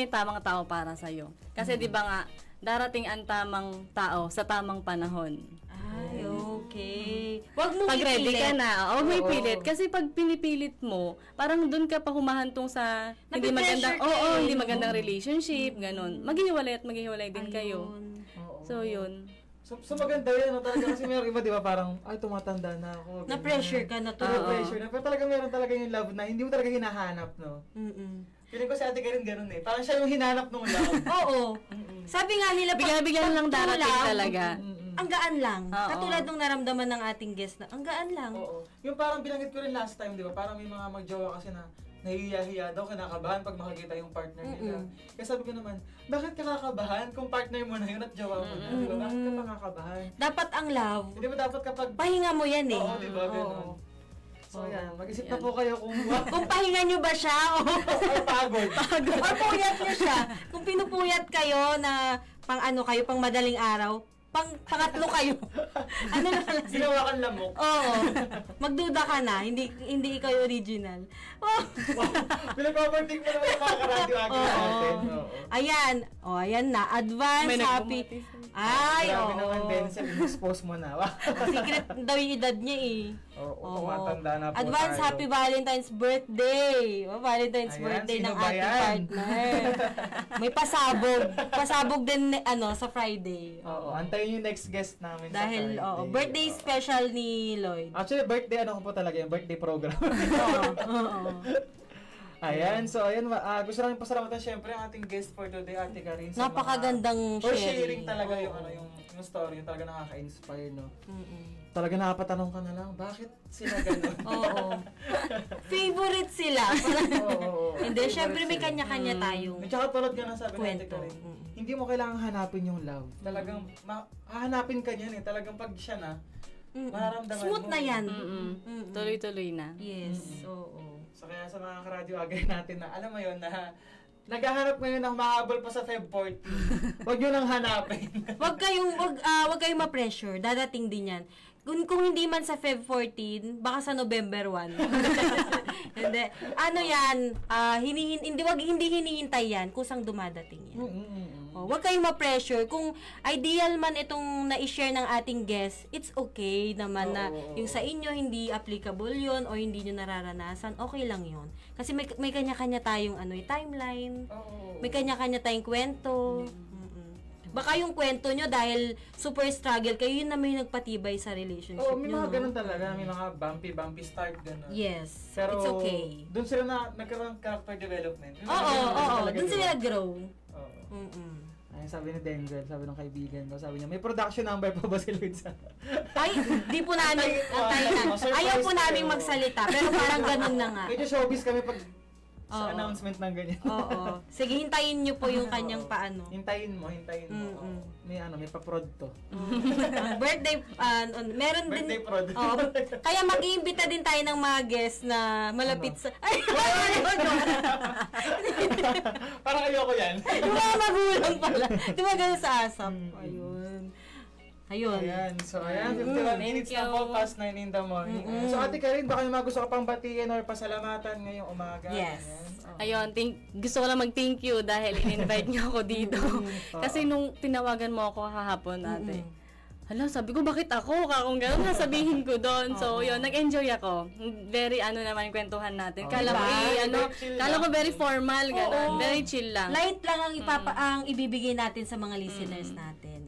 tamang tao para sa iyo. Kasi 'di ba nga darating ang tamang tao sa tamang panahon. Ay, okay. Wag mo pag ready ka na, huwag mo ipilit kasi pag pinipilit mo, parang doon ka pa humahantong sa hindi magandang relationship, ganun. Maghihiwalay din kayo. So 'yun. So maganda yan, talaga kasi meron iba, di ba, parang, tumatanda na ako. Na-pressure ka na to. Na-pressure na. Pero talaga meron talaga yung love na hindi mo talaga hinahanap, no? Feeling ko si Ate Karen ganun eh. Parang siya yung hinanap ng love. Oo. Sabi nga nila, bigla lang darating talaga. Ang gaan lang. Katulad nung naramdaman ng ating guest na, ang gaan lang. Oo. Yung parang binanggit ko rin last time, di ba? Parang may mga magjowa kasi na nahihiya-hiya daw, kinakabahan pag makikita yung partner nila. Kaya sabi ko naman, bakit ka kakabahan kung partner mo na yun at jowa mo na? Diba? Bakit ka pa kakabahan? Dapat ang love. Di ba dapat kapag... Pahinga mo yan eh. Oo, di ba? Ganun. So yan, mag-isip na po kayo kung pahinga nyo ba siya o pagod. Or puyat nyo siya. Kung pinupuyat kayo na pang madaling araw, pangatlo kayo. Ano na pala? Ginawa kang lamok. Oo. Magduda ka na, hindi ikaw yung original. Oh. Pinag-overtake mo naman yung mga karadyo natin. Ayan. Ayan na. Advance, happy. Ay, grabe naman, Denzel. In-expose mo na. Secret daw yung edad niya eh. Tumatanda na po Advance tayo. happy Valentine's birthday. Valentine's Ayan, birthday sino ng ba ating yan? partner. May pasabog. Pasabog din sa Friday. Oo, antayin yung next guest namin dahil, sa Friday. birthday special ni Lloyd. Actually, birthday, ko po talaga yung birthday program. Oo. Ayan, so ayan, gusto namin pasalamatan syempre ang ating guest for today, Ate Karin. Napakagandang sharing talaga yung story, yung talaga nakaka-inspire, no? Talaga nakapatanong ka na lang, bakit sila gano'n? Oo. Favorite sila. Oo. Hindi, syempre may kanya-kanya tayong Tsaka tulad ka na sabi ni Ate kwento. Karin, hindi mo kailangang hanapin yung love. Talagang, hahanapin ka niyan eh. Talagang pag siya na, mararamdaman smooth mo. na yan. Tuloy-tuloy na. Yes, oo. So kaya sa mga karadyo agay natin na, alam mo yun, na naghahanap ngayon ng mahabol pa sa Feb 14. Huwag nyo nang hanapin. Wag kayong ma-pressure. Dadating din yan. Kung hindi man sa Feb 14, baka sa November 1. Hindi. Ano yan, hindi hinihintay yan, kusang dumadating yan. Huwag kayong ma-pressure. Kung ideal man itong na-share ng ating guest, it's okay naman na yung sa inyo hindi applicable yon o hindi nyo nararanasan, okay lang yon. Kasi may kanya-kanya tayong timeline, may kanya-kanya tayong kwento. Baka yung kwento nyo dahil super struggle kayo, yun naman yung nagpatibay sa relationship nyo. May mga ganun talaga. May mga bumpy start ganun. Yes. Pero, it's okay. Doon sila nagkaroon ng character development. Oo. Doon sila nag-grow. Ay, sabi ni Denzel, sabi ng kaibigan ko, sabi niya, may production number pa ba si Lloyd sa... Ay, di po namin, ayaw po namin magsalita, pero parang ganun na nga. Medyo showbiz kami pag sa announcement ng ganyan. Oo. Sige, hintayin niyo po yung kanyang paano. Hintayin mo. May pa-prod to. Birthday, meron din. Birthday prod. Kaya mag-iimbita din tayo ng mga guests na malapit sa... Ay, parang ayoko yan. Yung mga magulang pala. Di ba ganun sa ASAP? Ayun. So, 51 minutes na po, past 9 in the morning. So, Ate Karin, baka may mga gusto ka pang batiin or pasalamatan ngayong umaga. Yes. Ayun, gusto ko lang mag-thank you dahil in-invite niyo ako dito. Kasi nung tinawagan mo ako kahapon, ate, hala, sabi ko, bakit ako? Kung gano'n, sasabihin ko doon. So, yun, nag-enjoy ako. Very, naman yung kwentuhan natin. Kala ko very formal, gano'n. Very chill lang. Light lang ang ibibigay natin sa mga listeners natin.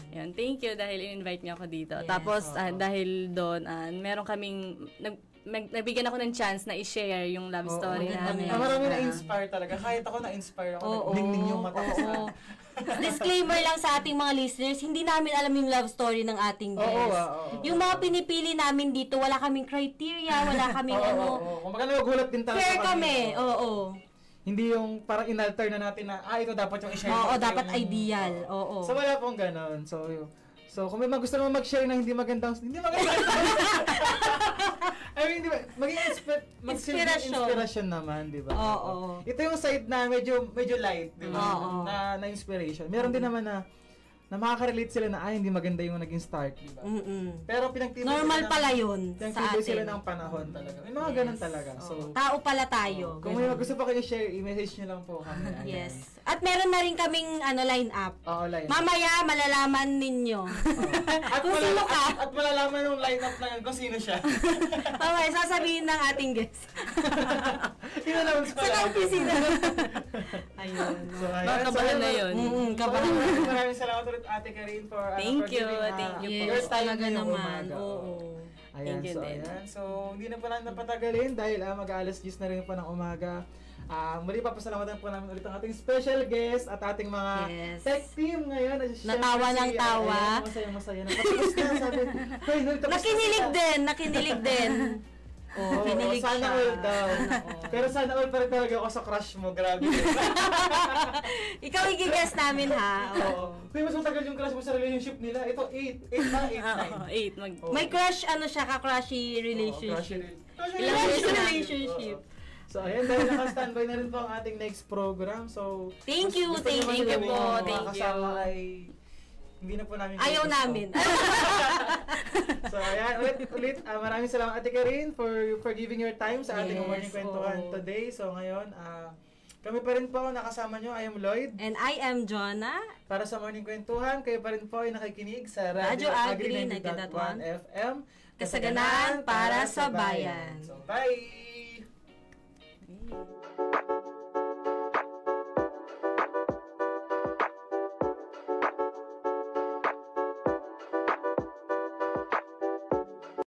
Yun, thank you dahil in-invite niyo ako dito. Yes. Tapos, dahil doon, meron kaming, nabigyan ako ng chance na i-share yung love story namin. Marami na-inspire talaga. Kahit ako na-inspire ako. Nagning yung mata ko. Disclaimer lang sa ating mga listeners, hindi namin alam yung love story ng ating guest. Yung mga pinipili namin dito, wala kaming criteria, wala kaming Kung baka nagugulat din talaga fair kami. Hindi yung parang inalter na natin na, ito dapat yung i-share. Dapat ideal. So, wala pong ganon. So, kung may gusto naman mag-share na hindi magandang. I mean, di ba, maging inspiration naman, di ba? Ito yung side na medyo light, di ba? Na inspiration. Meron din naman na makaka-relate sila na hindi maganda yung naging start, di ba? Pero normal pala yun sa atin. Sila ng panahon talaga. May mga ganun talaga. So, tao pala tayo. Kung may gusto pa kayo share, i-message nyo lang po kami. Yes. At meron na rin kaming line up. Line up. Mamaya malalaman ninyo. Kung sino ka. At malalaman ng line up na yun kung sino siya. Mamaya sasabihin ng ating guest. In-announce pa lang. Sa opisina. Ayun. Kabahan na yun. Kabahan. Maraming salamat ulit Ate Karin for thank you for yes, talaga naman. Ayan, so hindi na po natin napatagalin dahil mag-aalas 10 na rin po ng umaga. Muli papasalamatan po namin ulit ang ating special guest at ating mga tech team ngayon. Natawa ng tawa. Masaya. Napatapos na sabi. Nakinilig din. Kinilig sana siya. all daw. Pero sana all pa rin talaga ako sa crush mo. Grabe. Ikaw i-guess namin ha. Kaya mas matagal yung crush mo sa relationship nila. Ito 8 na, 8. May crush, ka-crushy relationship. Relationship. So, ayan, dahil naka-standby na rin po ang ating next program. So, thank you po. Thank you. Kasama ay hindi na po namin ayaw gusto. namin. So, ayan, ulit, maraming salamat Ate Karin for giving your time sa ating morning kwentuhan today. So, ngayon, kami pa rin po nakasama nyo. I am Lloyd. And I am Jonah. Para sa morning kwentuhan, kayo pa rin po ay nakikinig sa Radyo Agri 90.1 FM. Kasaganaan para sa bayan. So, bye!